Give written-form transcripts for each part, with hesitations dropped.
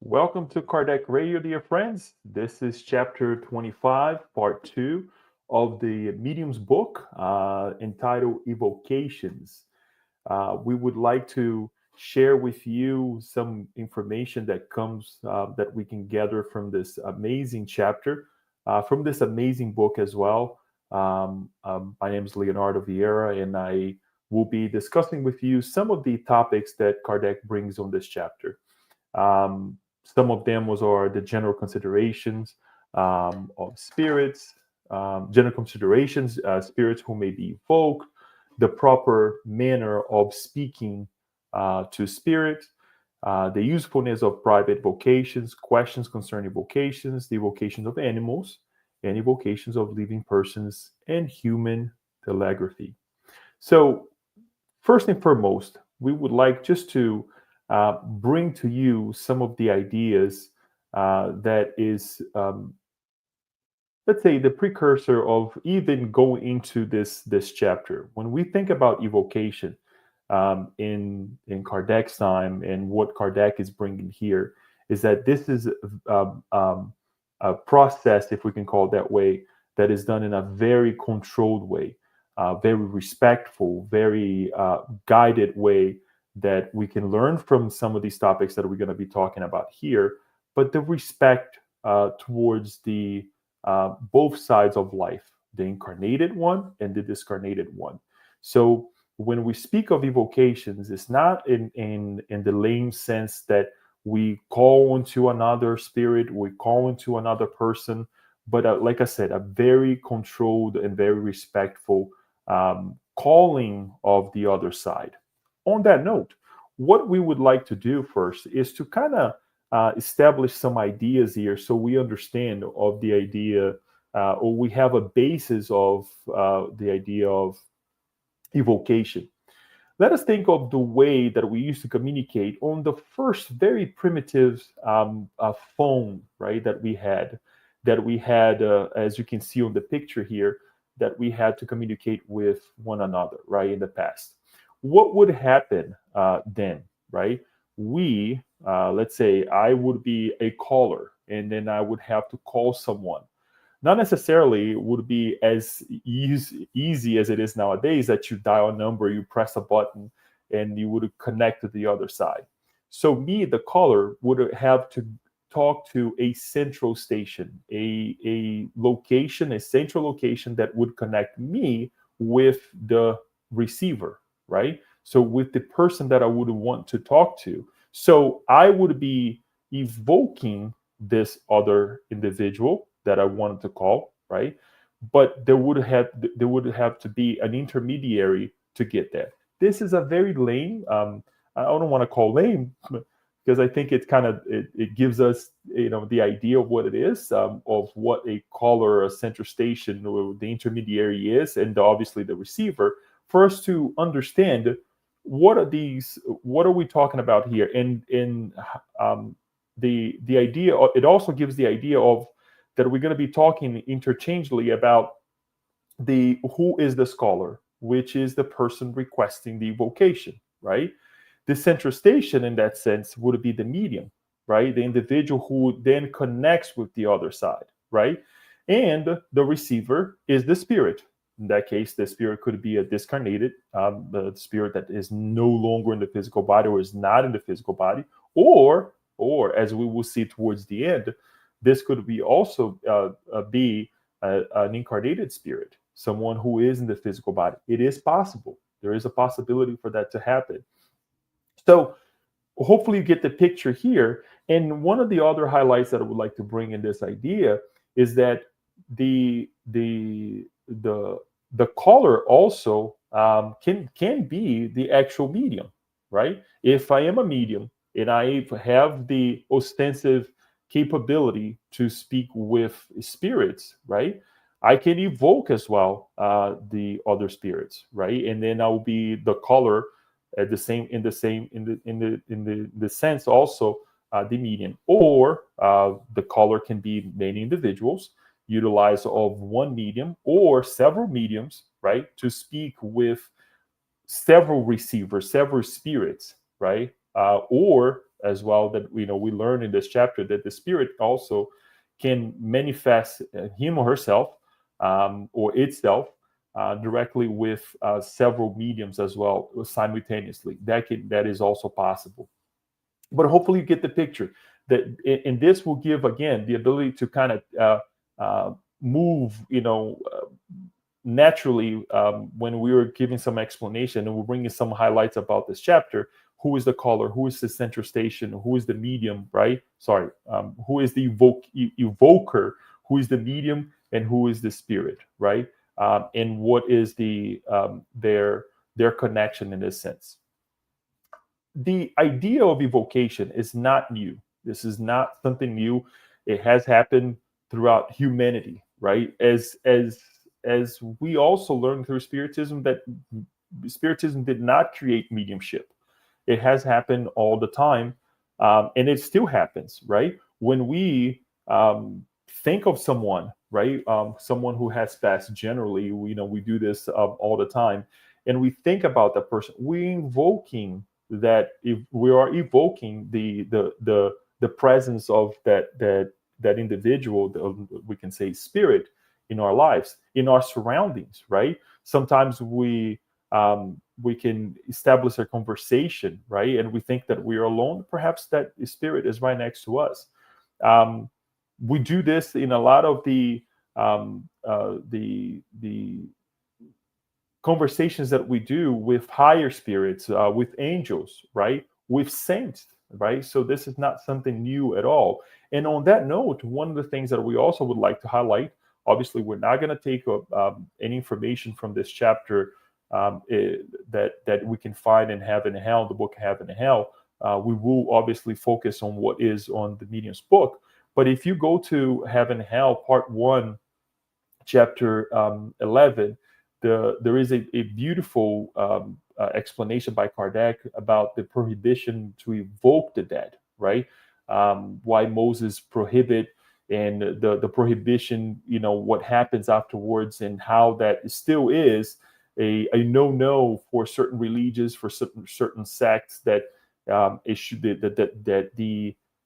Welcome to Kardec Radio, dear friends. This is chapter 25, part 2 of the Medium's book entitled Evocations. We would like to share with you some information that comes that we can gather from this amazing chapter, from this amazing book as well. My name is Leonardo Vieira, and I will be discussing with you some of the topics that Kardec brings on this chapter. Some of them are the general considerations of spirits, general considerations, spirits who may be evoked, the proper manner of speaking to spirits, the usefulness of private vocations, questions concerning vocations, the vocations of animals, and evocations of living persons, and human telegraphy. So, first and foremost, we would like just to bring to you some of the ideas that is, let's say, the precursor of even going into this chapter. When we think about evocation in Kardec's time and what Kardec is bringing here, is that this is a process, if we can call it that way, that is done in a very controlled way, very respectful, very guided way that we can learn from some of these topics that we're going to be talking about here. But the respect towards the both sides of life, the incarnated one and the discarnated one. So when we speak of evocations, it's not in the lame sense that we call into another spirit, we call into another person, but like I said, a very controlled and very respectful calling of the other side. On that note, what we would like to do first is to kind of establish some ideas here so we understand of the idea or we have a basis of the idea of evocation. Let us think of the way that we used to communicate on the first very primitive phone, right, that we had, as you can see on the picture here, that we had to communicate with one another, right, in the past. What would happen then, right? Let's say I would be a caller, and then I would have to call someone. Not necessarily would be as easy as it is nowadays that you dial a number, you press a button, and you would connect to the other side. So me, the caller, would have to talk to a central station, a location, a central location that would connect me with the receiver, right? So with the person that I would want to talk to. So I would be evoking this other individual that I wanted to call, right? But there would have to be an intermediary to get that. This is a very lame. I don't want to call lame because I think it gives us the idea of what it is, of what a caller, a central station, or the intermediary is, and obviously the receiver, for us to understand what are we talking about here, and the idea. It also gives the idea of that we're going to be talking interchangeably about the who is the scholar, which is the person requesting the vocation, right? The central station in that sense would be the medium, right? The individual who then connects with the other side, right? And the receiver is the spirit. In that case, the spirit could be a discarnated, the spirit that is no longer in the physical body or is not in the physical body, or as we will see towards the end, this could be also be an incarnated spirit, someone who is in the physical body. It is possible. There is a possibility for that to happen. So hopefully you get the picture here. And one of the other highlights that I would like to bring in this idea is that the caller also can be the actual medium, right? If I am a medium and I have the ostensive capability to speak with spirits, right? I can evoke as well the other spirits, right? And then I will be the caller at the sense also the medium, or the caller can be many individuals utilize of one medium or several mediums, right, to speak with several receivers, several spirits, right, or as well, that we learn in this chapter, that the spirit also can manifest him or herself, or itself, directly with several mediums as well simultaneously. That is also possible. But hopefully you get the picture. That and this will give again the ability to kind of move, naturally, when we were giving some explanation and we're bringing some highlights about this chapter. Who is the caller? Who is the central station? Who is the medium? Right? Sorry. Who is the evoker? Who is the medium? And who is the spirit? Right? And what is their connection in this sense? The idea of evocation is not new. This is not something new. It has happened throughout humanity, right? As we also learn through Spiritism, that Spiritism did not create mediumship. It has happened all the time, and it still happens, right? When we think of someone, right, someone who has passed, generally, we do this all the time, and we think about that person, we're invoking that. If we are evoking the presence of that individual, we can say spirit, in our lives, in our surroundings, right? Sometimes we can establish a conversation, right? And we think that we are alone. Perhaps that spirit is right next to us. We do this in a lot of the conversations that we do with higher spirits, with angels, right? With saints, right? So this is not something new at all. And on that note, one of the things that we also would like to highlight, obviously, we're not going to take any information from this chapter that we can find in Heaven and Hell, the book Heaven and Hell. We will obviously focus on what is on the medium's book. But if you go to Heaven and Hell, part 1, chapter 11, there is a beautiful explanation by Kardec about the prohibition to evoke the dead, right? Why Moses prohibit, and the prohibition, what happens afterwards, and how that still is a no for certain religions, for certain sects, that it should that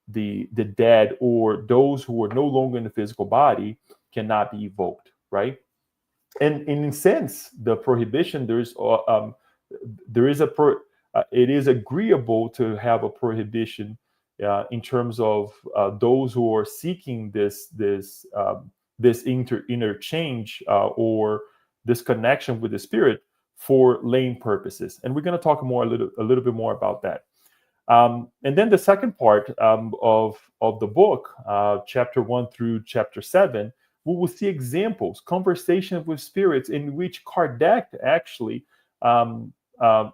the dead, or those who are no longer in the physical body, cannot be evoked, right? And in a sense, the prohibition, there is it is agreeable to have a prohibition in terms of those who are seeking this interchange, or this connection with the spirit, for lay purposes. And we're going to talk a little bit more about that. And then the second part of the book, chapter 1 through chapter 7, we will see examples, conversations with spirits, in which Kardec actually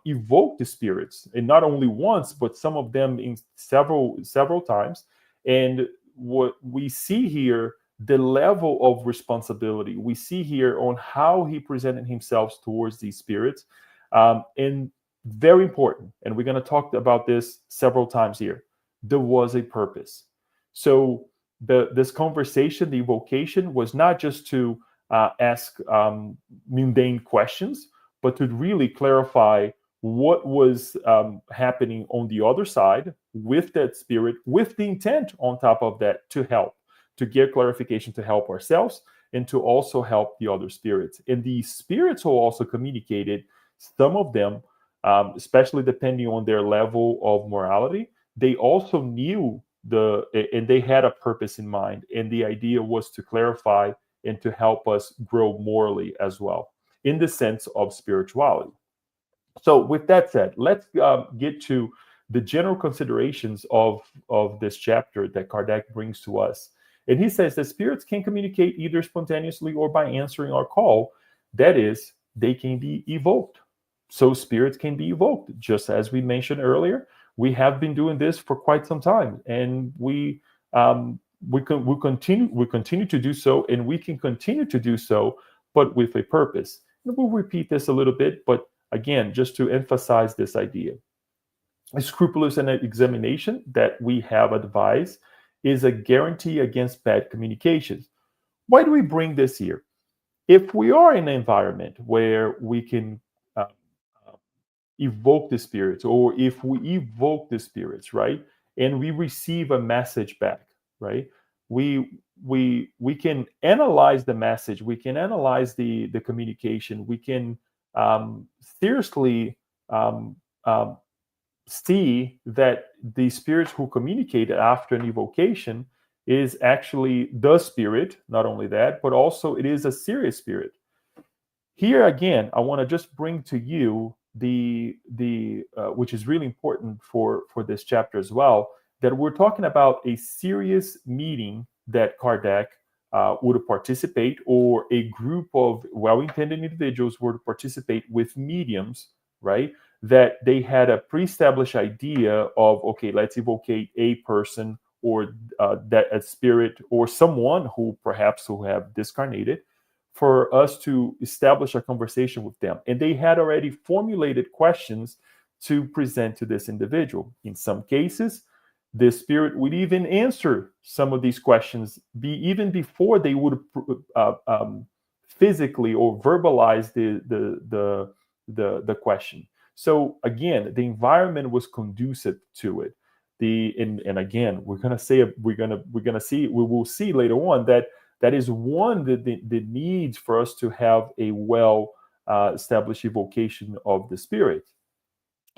evoked the spirits, and not only once, but some of them in several times. And what we see here, the level of responsibility we see here on how he presented himself towards these spirits, and very important, and we're going to talk about this several times here, there was a purpose. So this conversation, the evocation, was not just to ask mundane questions, but to really clarify what was happening on the other side with that spirit, with the intent on top of that to help, to get clarification, to help ourselves, and to also help the other spirits. And the spirits who also communicated, some of them, especially depending on their level of morality, they also knew and they had a purpose in mind. And the idea was to clarify and to help us grow morally as well, in the sense of spirituality. So with that said, let's get to the general considerations of this chapter that Kardec brings to us. And he says that spirits can communicate either spontaneously or by answering our call. That is, they can be evoked. So spirits can be evoked, just as we mentioned earlier. We have been doing this for quite some time, and we continue to do so, and we can continue to do so, but with a purpose. And we'll repeat this a little bit, but again, just to emphasize this idea. A scrupulous examination that we have advised is a guarantee against bad communications. Why do we bring this here? If we are in an environment where we can evoke the spirits, or if we evoke the spirits, right? and we receive a message back, right? We can analyze the message, we can analyze the communication, we can seriously um, um, see that the spirits who communicate after an evocation is actually the spirit. Not only that, but also it is a serious spirit. Here again, I want to just bring to you the which is really important for this chapter as well, that we're talking about a serious meeting that Kardec would participate, or a group of well-intended individuals would participate with mediums, right? That they had a pre-established idea of, okay, let's evocate a person, or that a spirit, or someone who perhaps who have discarnated, for us to establish a conversation with them. And they had already formulated questions to present to this individual. In some cases, the spirit would even answer some of these questions even before they would physically or verbalize the question. So again, the environment was conducive to it. And again, we will see later on that is one the need for us to have a well established evocation of the spirit.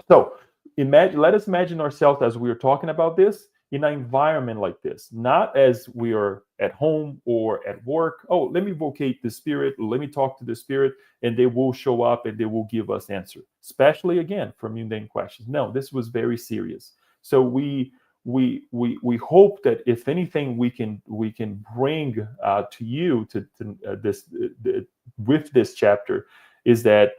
So let us imagine ourselves as we are talking about this in an environment like this, not as we are at home or at work. Oh, let me evocate the spirit, let me talk to the spirit, and they will show up and they will give us answer, especially again for mundane questions. No, this was very serious. So we hope that if anything we can bring to you to with this chapter is that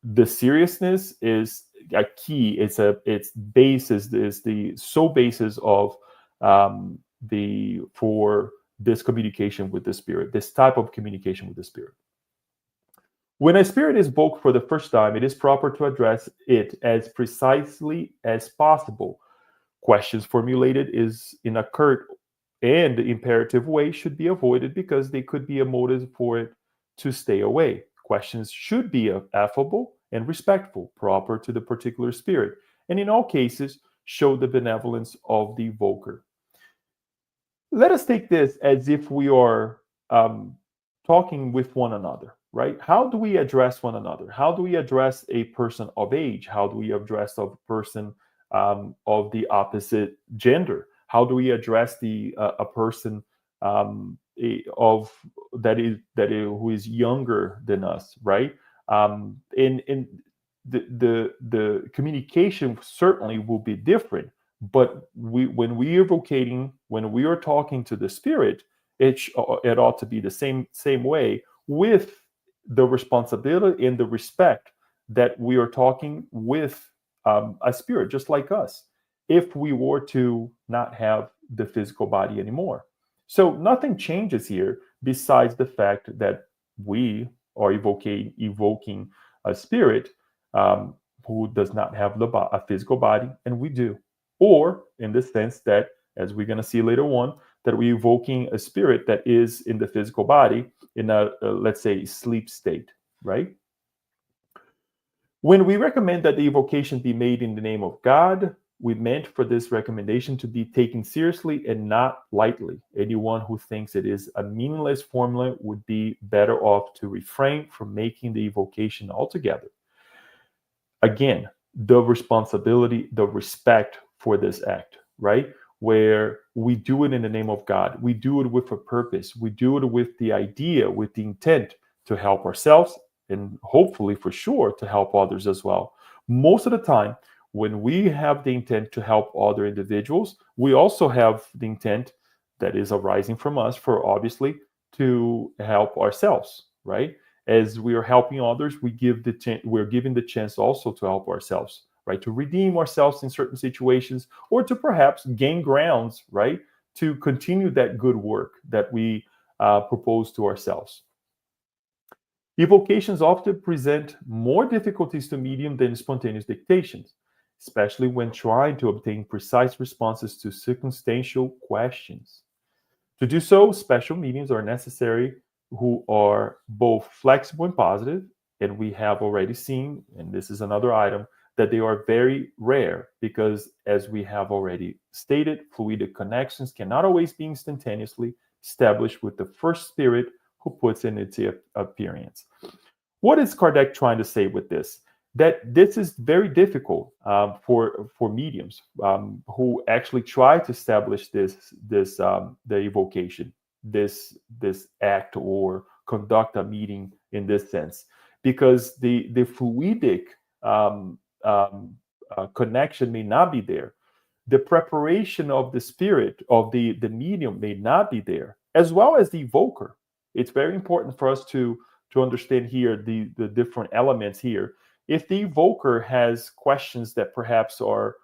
the seriousness is a key. Its basis is the sole basis of the for this communication with the spirit, this type of communication with the spirit. When a spirit is evoked for the first time, it is proper to address it as precisely as possible. Questions formulated is in a curt and imperative way should be avoided because they could be a motive for it to stay away. Questions should be affable and respectful, proper to the particular spirit, and in all cases show the benevolence of the evoker. Let us take this as if we are talking with one another, right? How do we address one another? How do we address a person of age? How do we address a person of the opposite gender? How do we address a person of who is younger than us, right? And the communication certainly will be different, but when we are evocating, when we are talking to the spirit, it ought to be the same way, with the responsibility and the respect that we are talking with a spirit just like us, if we were to not have the physical body anymore. So nothing changes here besides the fact that we are evoking a spirit who does not have a physical body, and we do. Or in the sense that, as we're going to see later on, that we're evoking a spirit that is in the physical body in a let's say, sleep state, right? When we recommend that the evocation be made in the name of God, we meant for this recommendation to be taken seriously and not lightly. Anyone who thinks it is a meaningless formula would be better off to refrain from making the evocation altogether. Again, the responsibility, the respect for this act, right? Where we do it in the name of God, we do it with a purpose, we do it with the idea, with the intent to help ourselves, and hopefully for sure to help others as well. Most of the time, when we have the intent to help other individuals, we also have the intent that is arising from us for obviously to help ourselves, right? As we are helping others, we're giving the chance also to help ourselves, right? To redeem ourselves in certain situations, or to perhaps gain grounds, right? To continue that good work that we propose to ourselves. Evocations often present more difficulties to medium than spontaneous dictations, especially when trying to obtain precise responses to circumstantial questions. To do so, special mediums are necessary who are both flexible and positive. And we have already seen, and this is another item, that they are very rare because, as we have already stated, fluidic connections cannot always be instantaneously established with the first spirit who puts in its appearance. What is Kardec trying to say with this? That this is very difficult for mediums who actually try to establish the evocation, this act or conduct a meeting in this sense, because the fluidic um, um, connection may not be there. The preparation of the spirit of the medium may not be there, as well as the evoker. It's very important for us to understand here the different elements here. If the evoker has questions that perhaps are,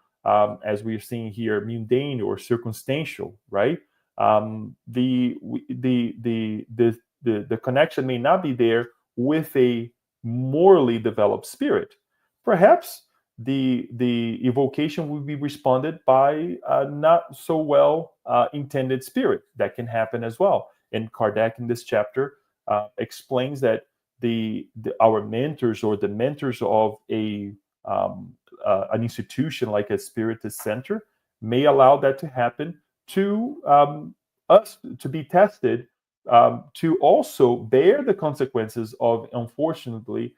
as we're seeing here, mundane or circumstantial, right? The connection may not be there with a morally developed spirit. Perhaps the evocation will be responded by a not so well intended spirit. That can happen as well. And Kardec in this chapter explains that our mentors or the mentors of an institution like a spiritist center may allow that to happen to us to be tested, to also bear the consequences of, unfortunately,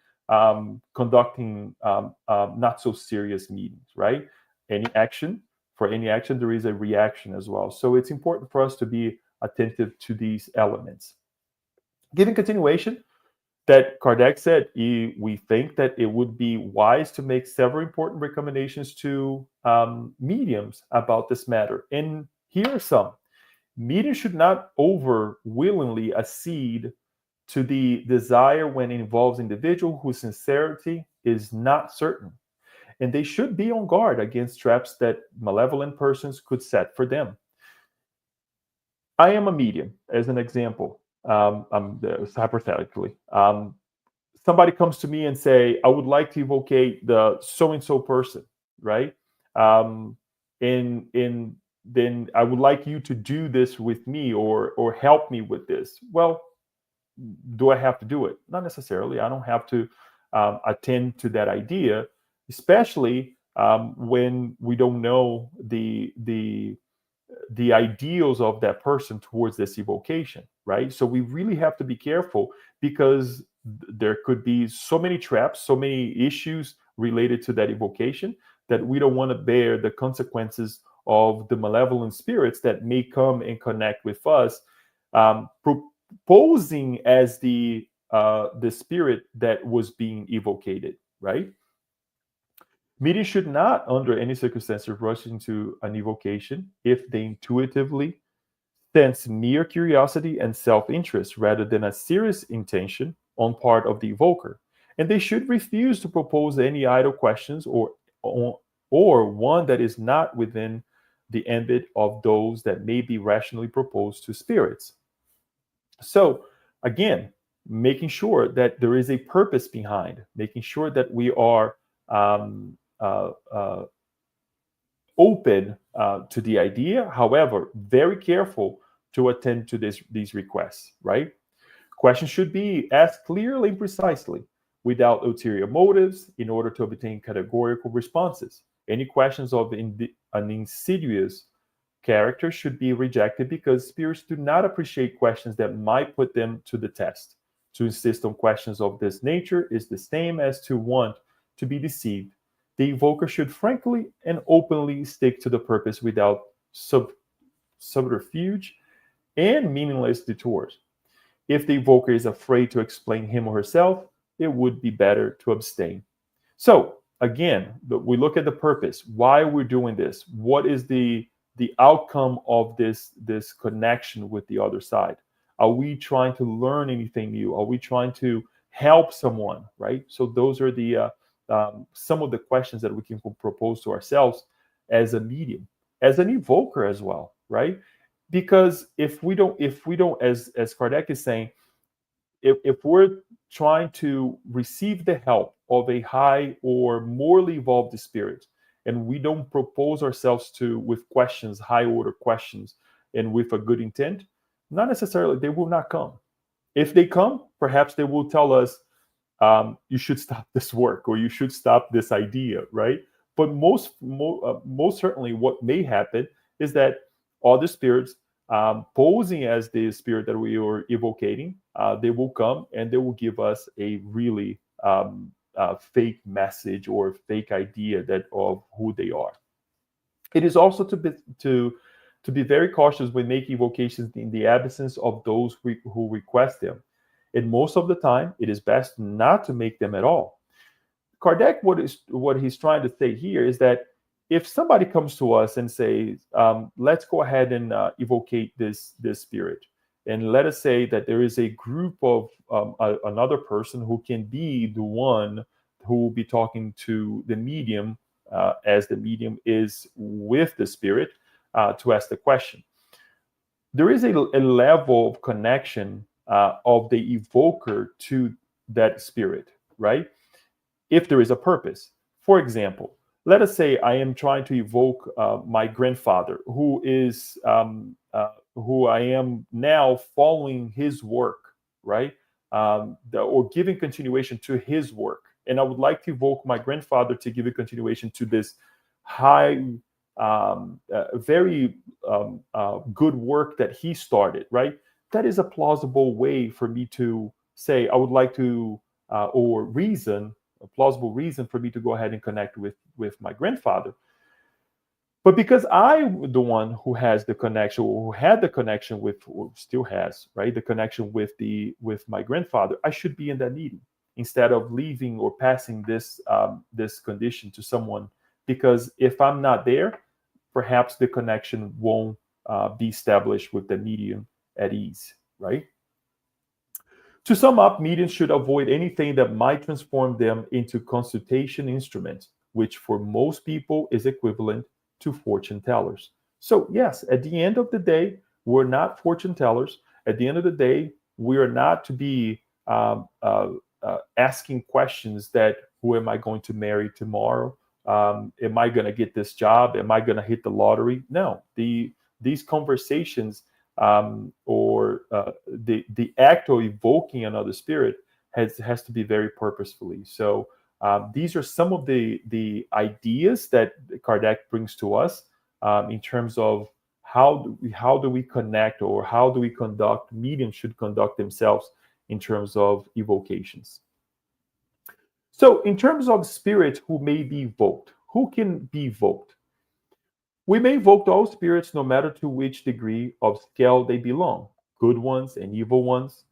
conducting not so serious meetings, right? For any action, there is a reaction as well. So it's important for us to be attentive to these elements. Giving continuation, that Kardec said, we think that it would be wise to make several important recommendations to mediums about this matter. And here are some. Mediums should not over willingly accede to the desire when it involves individual whose sincerity is not certain. And they should be on guard against traps that malevolent persons could set for them. I am a medium, as an example, hypothetically. Somebody comes to me and say, I would like to evocate the so-and-so person, right? And then I would like you to do this with me or help me with this. Well, do I have to do it? Not necessarily. I don't have to attend to that idea, especially when we don't know the ideals of that person towards this evocation, right? So we really have to be careful, because there could be so many traps, so many issues related to that evocation, that we don't want to bear the consequences of the malevolent spirits that may come and connect with us, posing as the spirit that was being evocated, right? Mediums should not, under any circumstances, rush into an evocation if they intuitively sense mere curiosity and self-interest rather than a serious intention on part of the evoker. And they should refuse to propose any idle questions or one that is not within the ambit of those that may be rationally proposed to spirits. So, again, making sure that there is a purpose behind, making sure that we are open to the idea, however, very careful to attend to these requests, right? Questions should be asked clearly and precisely, without ulterior motives, in order to obtain categorical responses. Any questions of an insidious character should be rejected, because spirits do not appreciate questions that might put them to the test. To insist on questions of this nature is the same as to want to be deceived. The evoker should frankly and openly stick to the purpose without subterfuge and meaningless detours. If the evoker is afraid to explain him or herself, it would be better to abstain. So, again, we look at the purpose, why we're doing this, what is the outcome of this connection with the other side. Are we trying to learn anything new? Are we trying to help someone, right? So those are the some of the questions that we can propose to ourselves as a medium, as an evoker as well, right? Because if we don't, as Kardec is saying, if we're trying to receive the help of a high or morally evolved spirit, and we don't propose ourselves to with questions, high order questions, and with a good intent, not necessarily they will not come. If they come, perhaps they will tell us, you should stop this work or you should stop this idea, right? But most certainly, what may happen is that other spirits, posing as the spirit that we are evocating, they will come and they will give us a really fake message or fake idea that of who they are. It is also to be very cautious when making evocations in the absence of those who request them. And most of the time, it is best not to make them at all. Kardec, what he's trying to say here is that if somebody comes to us and says, "Let's go ahead and evocate this spirit," and let us say that there is a group of another person who can be the one who will be talking to the medium, as the medium is with the spirit, to ask the question. There is a level of connection of the evoker to that spirit, right? If there is a purpose. For example, let us say I am trying to evoke my grandfather, who I am now following his work, right? Or giving continuation to his work. And I would like to evoke my grandfather to give a continuation to this high, very good work that he started, right? That is a plausible way for me to say, I would like to, or reason, a plausible reason for me to go ahead and connect with my grandfather. But because I'm the one who has the connection, or who had the connection with, or still has, right, the connection with my grandfather, I should be in that meeting instead of leaving or passing this condition to someone. Because if I'm not there, perhaps the connection won't be established with the medium at ease, right? To sum up, mediums should avoid anything that might transform them into consultation instruments, which for most people is equivalent to fortune tellers. So, yes, at the end of the day, we're not fortune tellers. At the end of the day, we are not to be asking questions that who am I going to marry tomorrow? Am I going to get this job? Am I going to hit the lottery? No, these conversations, or the act of evoking another spirit has to be very purposefully. So these are some of the ideas that Kardec brings to us, in terms of how do we connect, or how do we conduct, mediums should conduct themselves in terms of evocations. So in terms of spirits who may be evoked, who can be evoked? We may evoke all spirits no matter to which degree of scale they belong, good ones and evil ones,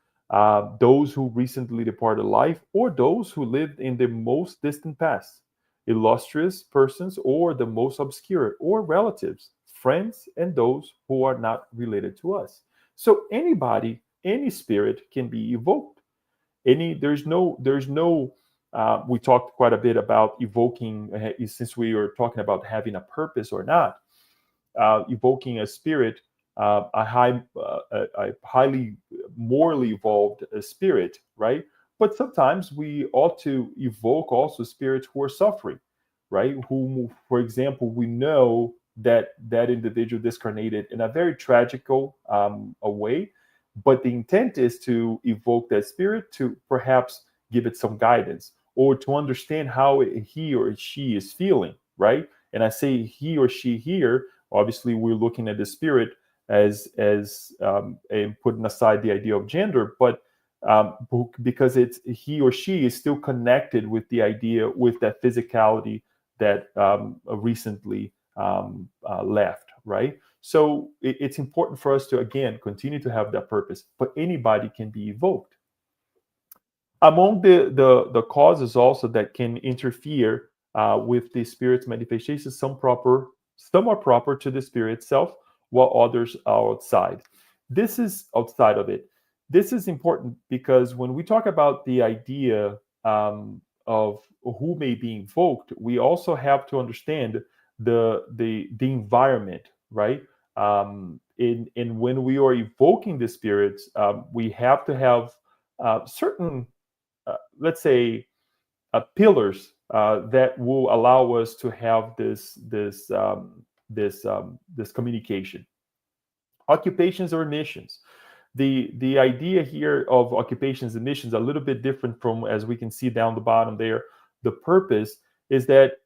those who recently departed life, or those who lived in the most distant past, illustrious persons or the most obscure, or relatives, friends, and those who are not related to us. So anybody, any spirit can be evoked. There's no we talked quite a bit about evoking, since we were talking about having a purpose or not, evoking a spirit, a highly morally evolved spirit, right? But sometimes we ought to evoke also spirits who are suffering, right? Who, for example, we know that that individual discarnated in a very tragical a way, but the intent is to evoke that spirit to perhaps give it some guidance, or to understand how he or she is feeling, right? And I say he or she here, obviously we're looking at the spirit as and putting aside the idea of gender, but because it's he or she is still connected with the idea, with that physicality that recently left, right? So it's important for us to, again, continue to have that purpose, but anybody can be evoked. Among the causes also that can interfere with the spirit's manifestations, some are proper to the spirit itself, while others are outside. This is outside of it. This is important because when we talk about the idea of who may be invoked, we also have to understand the environment, right? In when we are evoking the spirits, we have to have certain, let's say, pillars that will allow us to have this communication. Occupations or missions. The idea here of occupations and missions a little bit different from, as we can see down the bottom there. The purpose is that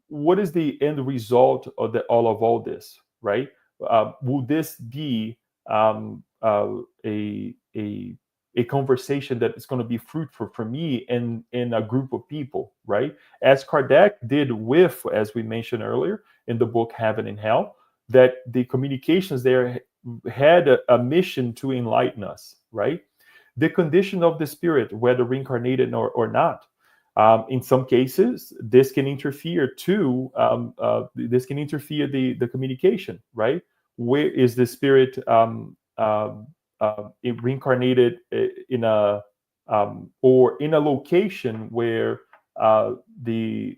what is the end result of all this, right? Will this be a a conversation that is going to be fruitful for me and in a group of people, right? As Kardec did with, as we mentioned earlier in the book Heaven and Hell, that the communications there had a mission to enlighten us, right? The condition of the spirit, whether reincarnated or not. In some cases, this can interfere this can interfere the communication, right? Where is the spirit reincarnated in a or in a location where the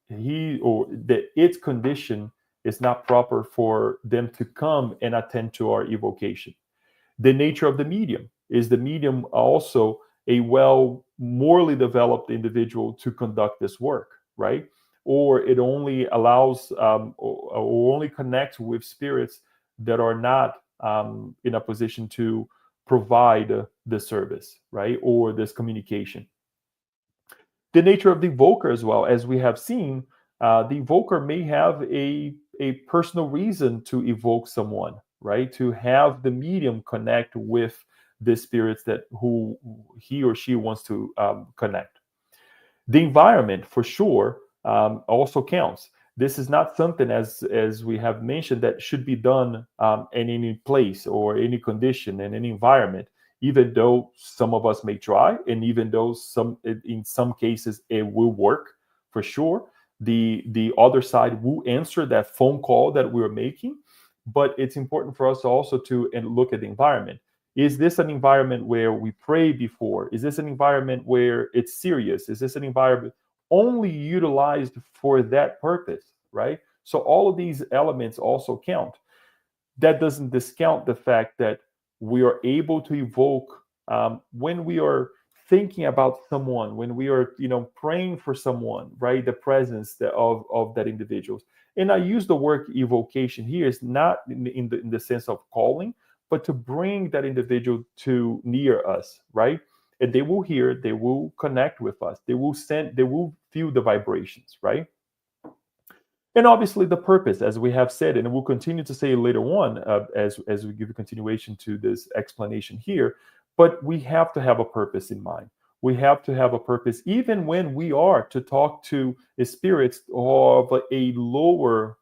he or the its condition is not proper for them to come and attend to our evocation. The nature of the medium, is the medium also a well morally developed individual to conduct this work, right? Or it only allows or only connects with spirits that are not in a position to provide the service, right? Or this communication. The nature of the evoker as well, as we have seen, the evoker may have a personal reason to evoke someone, right? To have the medium connect with the spirits that who he or she wants to connect. The environment, for sure, also counts. This is not something, as we have mentioned, that should be done in any place or any condition in any environment. Even though some of us may try, and even though in some cases it will work for sure, the other side will answer that phone call that we're making. But it's important for us also to look at the environment. Is this an environment where we pray before? Is this an environment where it's serious? Is this an environment only utilized for that purpose, right? So all of these elements also count. That doesn't discount the fact that we are able to evoke when we are thinking about someone, when we are praying for someone, right? The presence of that individual. And I use the word evocation here is not in the sense of calling, but to bring that individual to near us, right? And they will hear, they will connect with us, they will feel the vibrations, right? And obviously the purpose, as we have said, and we'll continue to say later on, as we give a continuation to this explanation here. But we have to have a purpose in mind. We have to have a purpose, even when we are to talk to spirits of a lower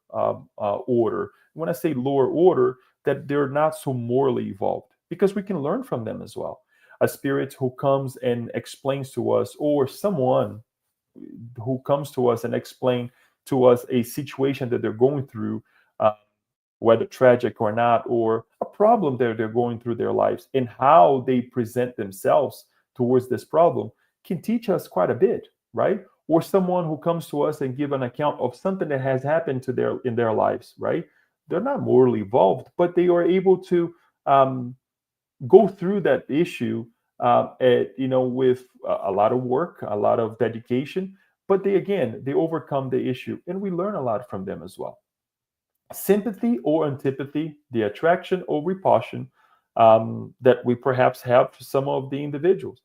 order. When I say lower order, that they're not so morally evolved, because we can learn from them as well. A spirit who comes and explains to us, or someone who comes to us and explain to us a situation that they're going through, uh, whether tragic or not, or a problem that they're going through their lives, and how they present themselves towards this problem can teach us quite a bit, right? Or someone who comes to us and give an account of something that has happened to their lives, right? They're not morally evolved, but they are able to go through that issue with a lot of work, a lot of dedication, but they overcome the issue, and we learn a lot from them as well. Sympathy or antipathy, the attraction or repulsion that we perhaps have for some of the individuals.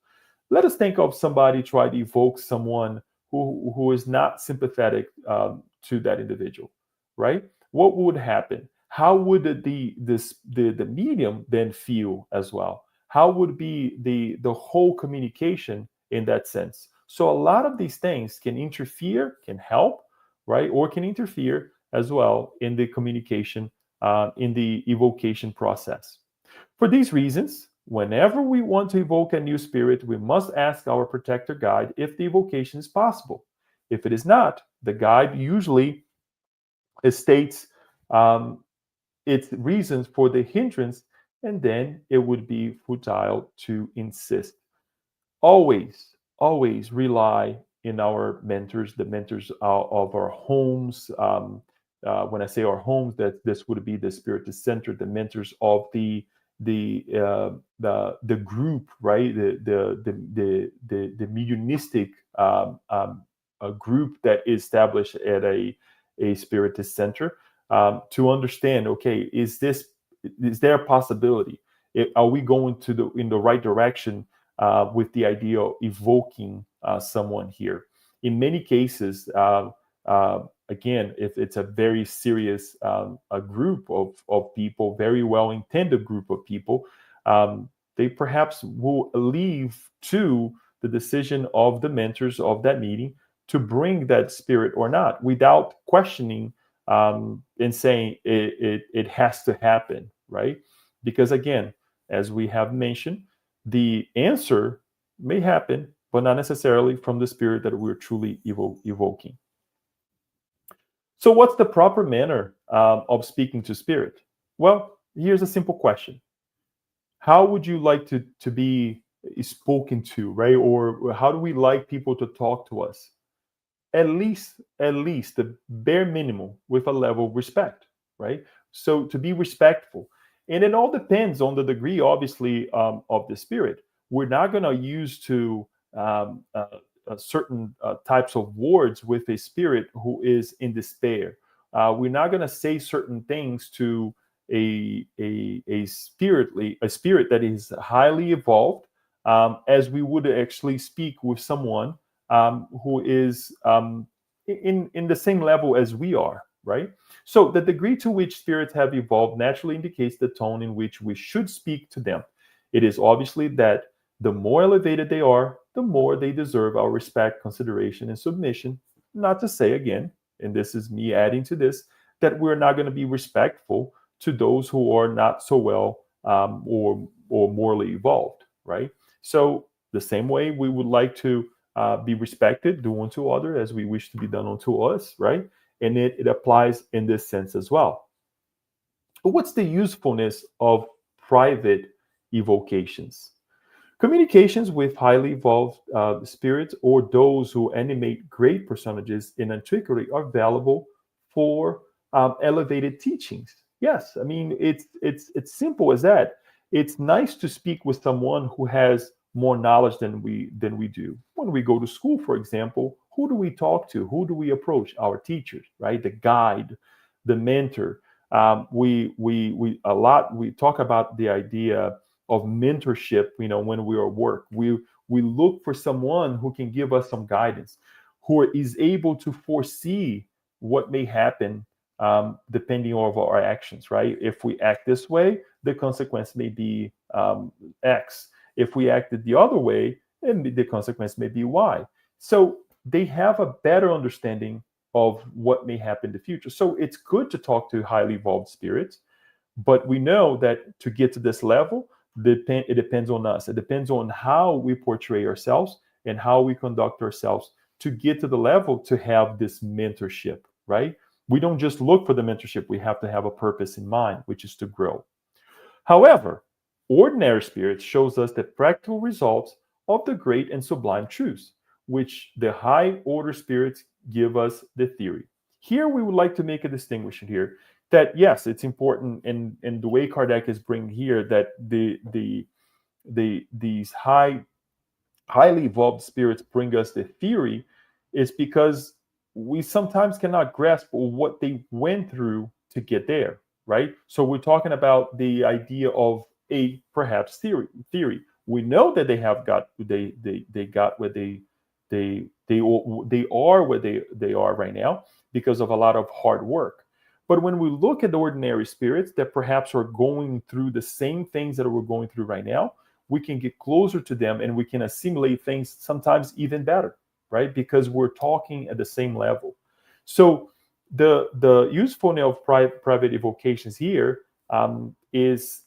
Let us think of somebody try to evoke someone who is not sympathetic to that individual, right? What would happen? How would the medium then feel as well? How would be the whole communication in that sense? So a lot of these things can interfere, can help, right, or can interfere as well in the communication, in the evocation process. For these reasons, whenever we want to evoke a new spirit, we must ask our protector guide if the evocation is possible. If it is not, the guide usually states its reasons for the hindrance, and then it would be futile to insist. Always rely in our mentors, the mentors of our homes. When I say our homes, that this would be the spirit center, the mentors of the group, right? The mediumistic a group that is established at a spiritist center, to understand, okay, is there a possibility? Are we going in the right direction with the idea of evoking someone here? In many cases, again, if it's a very serious a group of people, very well intended group of people, they perhaps will leave to the decision of the mentors of that meeting to bring that spirit or not, without questioning and saying it has to happen, right? Because again, as we have mentioned, the answer may happen, but not necessarily from the spirit that we're truly evoking. So, what's the proper manner of speaking to spirit? Well, here's a simple question: how would you like to be spoken to, right? Or how do we like people to talk to us? At least the bare minimum, with a level of respect, right? So to be respectful, and it all depends on the degree, obviously, of the spirit. We're not going to use to certain types of words with a spirit who is in despair. We're not going to say certain things to a spirit that is highly evolved, as we would actually speak with someone who is in the same level as we are, right? So the degree to which spirits have evolved naturally indicates the tone in which we should speak to them. It is obviously that the more elevated they are, the more they deserve our respect, consideration, and submission. Not to say again, and this is me adding to this, that we're not going to be respectful to those who are not so well or morally evolved, right? So the same way we would like to be respected, do unto other as we wish to be done unto us, right? And it applies in this sense as well. But what's the usefulness of private evocations? Communications with highly evolved spirits or those who animate great personages in antiquity are valuable for elevated teachings. Yes, I mean it's simple as that. It's nice to speak with someone who has more knowledge than we do. When we go to school, for example, who do we talk to? Who do we approach? Our teachers, right? The guide, the mentor. We talk about the idea of mentorship. When we are at work, we look for someone who can give us some guidance, who is able to foresee what may happen depending on our actions, right? If we act this way, the consequence may be X. If we acted the other way, then the consequence may be Y. So they have a better understanding of what may happen in the future. So it's good to talk to highly evolved spirits, but we know that to get to this level, it depends on us. It depends on how we portray ourselves and how we conduct ourselves to get to the level to have this mentorship, right? We don't just look for the mentorship. We have to have a purpose in mind, which is to grow. However, ordinary spirits shows us the practical results of the great and sublime truths, which the high order spirits give us the theory. Here we would like to make a distinction here that yes, it's important, and the way Kardec is bringing here that these highly evolved spirits bring us the theory is because we sometimes cannot grasp what they went through to get there, right? So we're talking about the idea of a perhaps theory. We know that they have got they got where they are where they are right now because of a lot of hard work. But when we look at the ordinary spirits that perhaps are going through the same things that we're going through right now, we can get closer to them and we can assimilate things sometimes even better, right? Because we're talking at the same level. So the usefulness of private evocations here is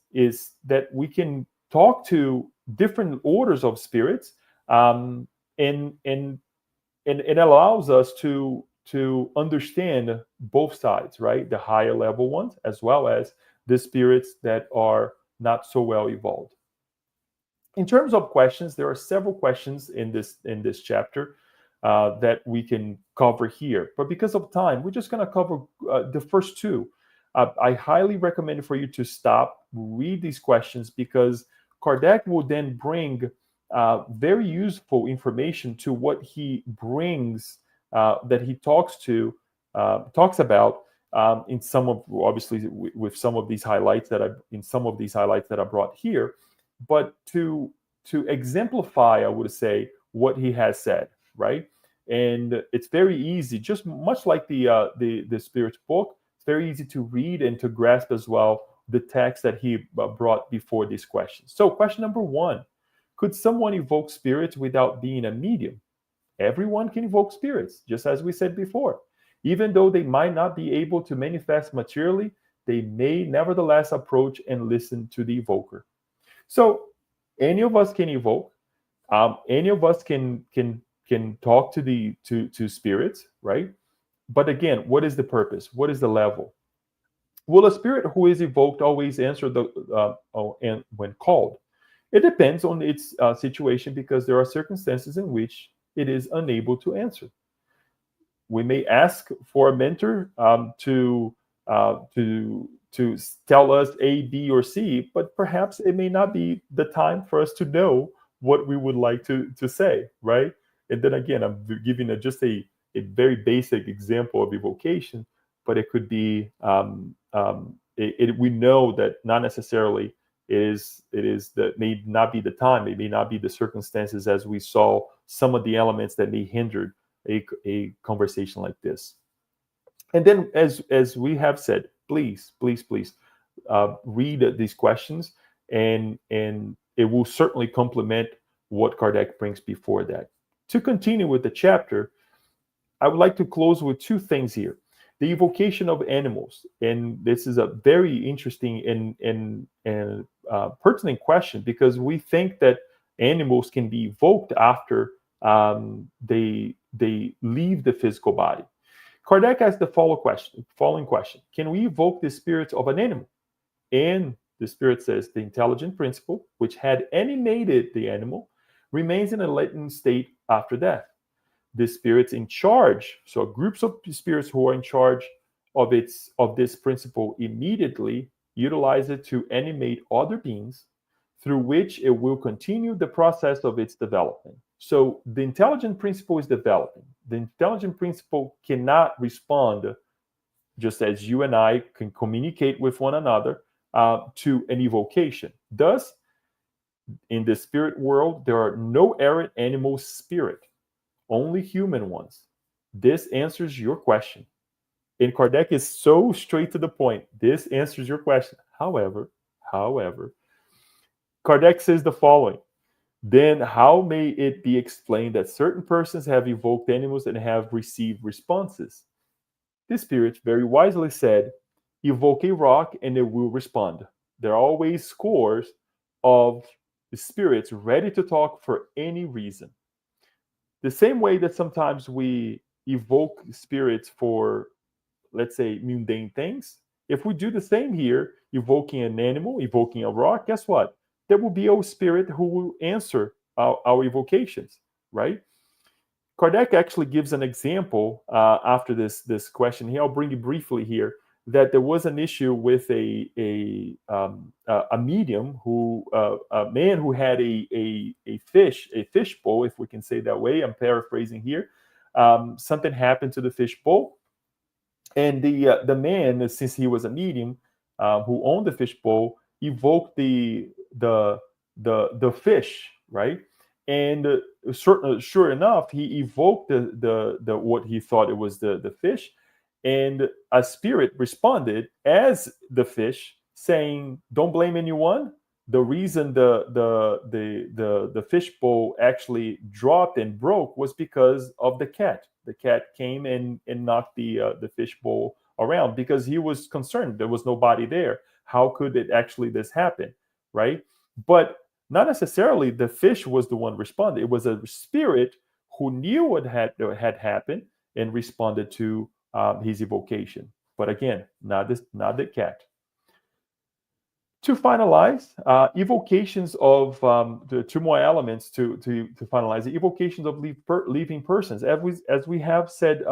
that we can talk to different orders of spirits, and it allows us to understand both sides, right? The higher level ones as well as the spirits that are not so well evolved. In terms of questions, there are several questions in this chapter that we can cover here. But because of time, we're just going to cover the first two. I highly recommend for you to stop, read these questions, because Kardec will then bring very useful information to what he brings, that he talks about in some of, obviously, with some of these highlights that I brought here, but to exemplify, I would say, what he has said, right? And it's very easy, just much like the Spirit's book. It's very easy to read and to grasp as well the text that he brought before these questions. So, question number one: could someone evoke spirits without being a medium? Everyone can evoke spirits, just as we said before. Even though they might not be able to manifest materially, they may nevertheless approach and listen to the evoker. So, any of us can evoke. Any of us can talk to spirits, right? But again, what is the purpose? What is the level? Will a spirit who is evoked always answer and when called? It depends on its situation, because there are circumstances in which it is unable to answer. We may ask for a mentor to tell us A, B, or C, but perhaps it may not be the time for us to know what we would like to say, right? And then again, I'm giving just a very basic example of evocation, but it could be we know that not necessarily it is that may not be the time, it may not be the circumstances, as we saw some of the elements that may hinder a conversation like this. And then, as we have said, please read these questions, and it will certainly complement what Kardec brings before that. To continue with the chapter, I would like to close with two things here: the evocation of animals, and this is a very interesting and pertinent question, because we think that animals can be evoked after they leave the physical body. Kardec asked the following question: can we evoke the spirits of an animal? And the spirit says the intelligent principle, which had animated the animal, remains in a latent state after death. The spirits in charge, so groups of spirits who are in charge of this principle, immediately utilize it to animate other beings, through which it will continue the process of its development. So the intelligent principle is developing. The intelligent principle cannot respond, just as you and I can communicate with one another, to an evocation. Thus, in the spirit world, there are no errant animal spirit, only human ones. This answers your question. And Kardec is so straight to the point. This answers your question. However, Kardec says the following: then how may it be explained that certain persons have evoked animals and have received responses? The spirit very wisely said, evoke a rock and it will respond. There are always scores of spirits ready to talk for any reason. The same way that sometimes we evoke spirits for, let's say, mundane things, if we do the same here, evoking an animal, evoking a rock, guess what? There will be a spirit who will answer our evocations, right? Kardec actually gives an example after this question here. I'll bring it briefly here. That there was an issue with a medium a man who had a fish bowl, if we can say that way. I'm paraphrasing here. Something happened to the fish bowl, and the man, since he was a medium who owned the fish bowl, evoked the fish, right? And sure enough, he evoked the what he thought it was the fish, and a spirit responded as the fish, saying, "Don't blame anyone. The reason the fish bowl actually dropped and broke was because of the cat. The cat came and knocked the fish bowl around because he was concerned. There was nobody there. How could it actually this happen, right? But not necessarily the fish was the one responding. It was a spirit who knew what had happened and responded to his evocation. But again, not the cat. To finalize, evocations of the two more elements to finalize the evocations of living persons. As we have said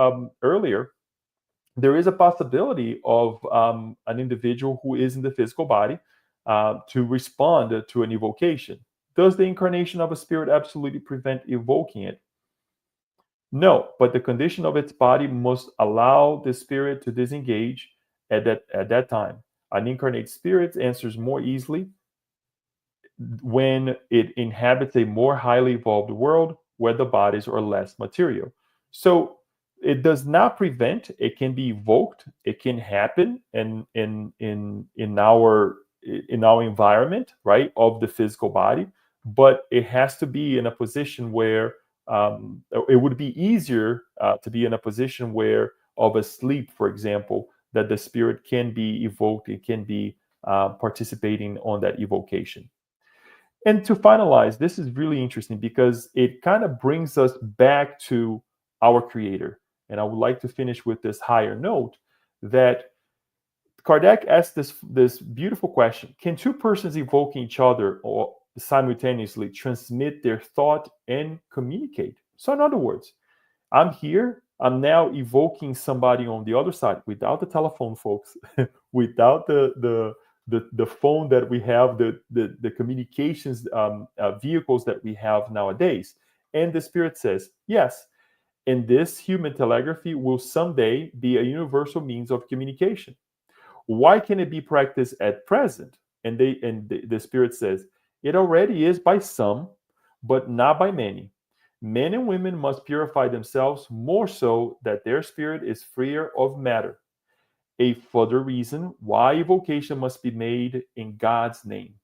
earlier, there is a possibility of an individual who is in the physical body to respond to an evocation. Does the incarnation of a spirit absolutely prevent evoking it? No, but the condition of its body must allow the spirit to disengage at that time. An incarnate spirit answers more easily when it inhabits a more highly evolved world where the bodies are less material. So it does not prevent, it can be evoked, it can happen in our environment, right, of the physical body, but it has to be in a position where it would be easier to be in a position where of a sleep, for example, that the spirit can be evoked, it can be participating on that evocation. And to finalize, this is really interesting because it kind of brings us back to our creator. And I would like to finish with this higher note that Kardec asked this beautiful question: can two persons evoking each other or simultaneously transmit their thought and communicate? So, in other words, I'm here. I'm now evoking somebody on the other side without the telephone, folks, without the phone that we have, the communications vehicles that we have nowadays. And the spirit says, yes, and this human telegraphy will someday be a universal means of communication. Why can it be practiced at present? And the spirit says, it already is by some, but not by many. Men and women must purify themselves more so that their spirit is freer of matter. A further reason why evocation must be made in God's name.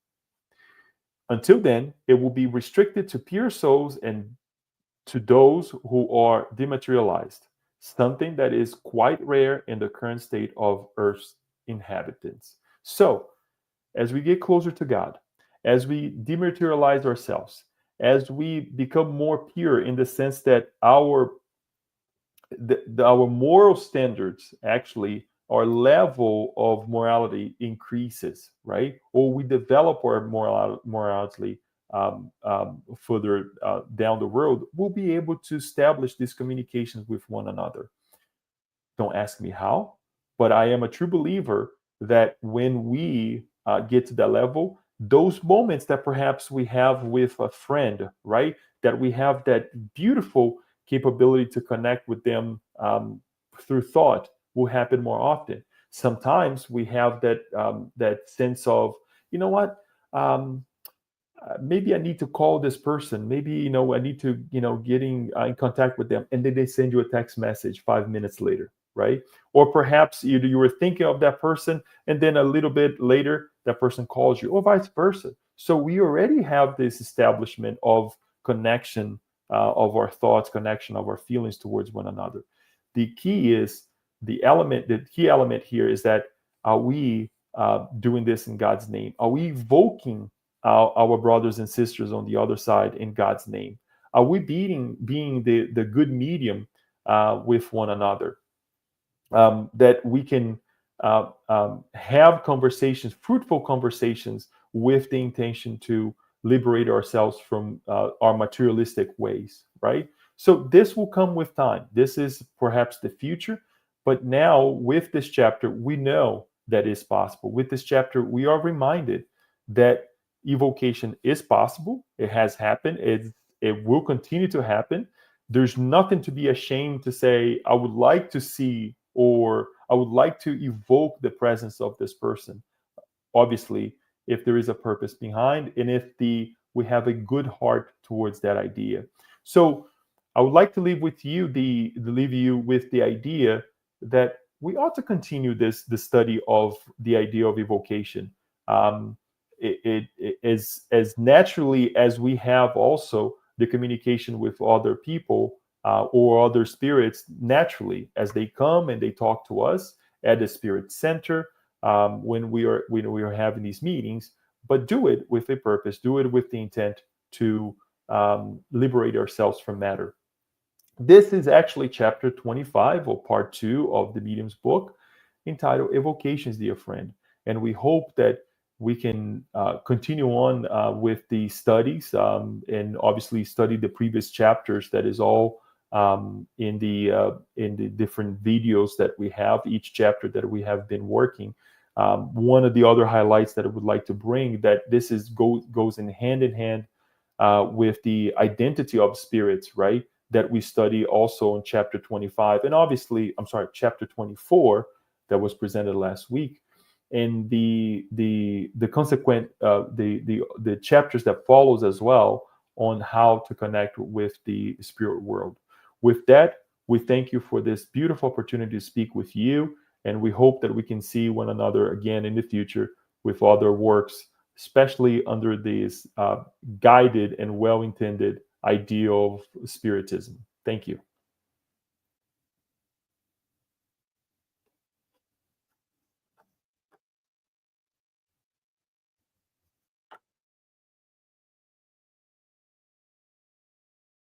Until then, it will be restricted to pure souls and to those who are dematerialized, something that is quite rare in the current state of Earth's inhabitants. So, as we get closer to God, as we dematerialize ourselves, as we become more pure in the sense that our moral standards, actually our level of morality increases, right? Or we develop our morality further down the road, we'll be able to establish these communications with one another. Don't ask me how, but I am a true believer that when we get to that level, those moments that perhaps we have with a friend, right? That we have that beautiful capability to connect with them through thought will happen more often. Sometimes we have that sense of, you know what, maybe I need to call this person. Maybe I need to getting in contact with them, and then they send you a text message 5 minutes later, right? Or perhaps you were thinking of that person, and then a little bit later that person calls you, or vice versa. So we already have this establishment of connection of our thoughts, connection of our feelings towards one another. The key is the key element here is that are we doing this in God's name? Are we evoking our brothers and sisters on the other side in God's name? Are we being the good medium with one another? That we can have conversations, fruitful conversations, with the intention to liberate ourselves from our materialistic ways, right? So this will come with time. This is perhaps the future, but now with this chapter, we know that is possible. With this chapter, we are reminded that evocation is possible. It has happened. It will continue to happen. There's nothing to be ashamed to say, I would like to see, or I would like to evoke the presence of this person. Obviously, if there is a purpose behind, and if we have a good heart towards that idea. So I would like to leave you with the idea that we ought to continue the study of the idea of evocation. As naturally as we have also the communication with other people or other spirits naturally as they come and they talk to us at the spirit center when we are having these meetings, but do it with a purpose, do it with the intent to liberate ourselves from matter. This is actually chapter 25 or part 2 of the medium's book entitled Evocations, dear friend. And we hope that we can continue on with the studies and obviously study the previous chapters. That is all in the different videos that we have, each chapter that we have been working. One of the other highlights that I would like to bring, that goes in hand with the identity of spirits, right? that we study also in chapter 25, and obviously, I'm sorry, chapter 24 that was presented last week, and the consequent the chapters that follows as well on how to connect with the spirit world. With that, we thank you for this beautiful opportunity to speak with you, and we hope that we can see one another again in the future with other works, especially under this guided and well-intended idea of spiritism. Thank you.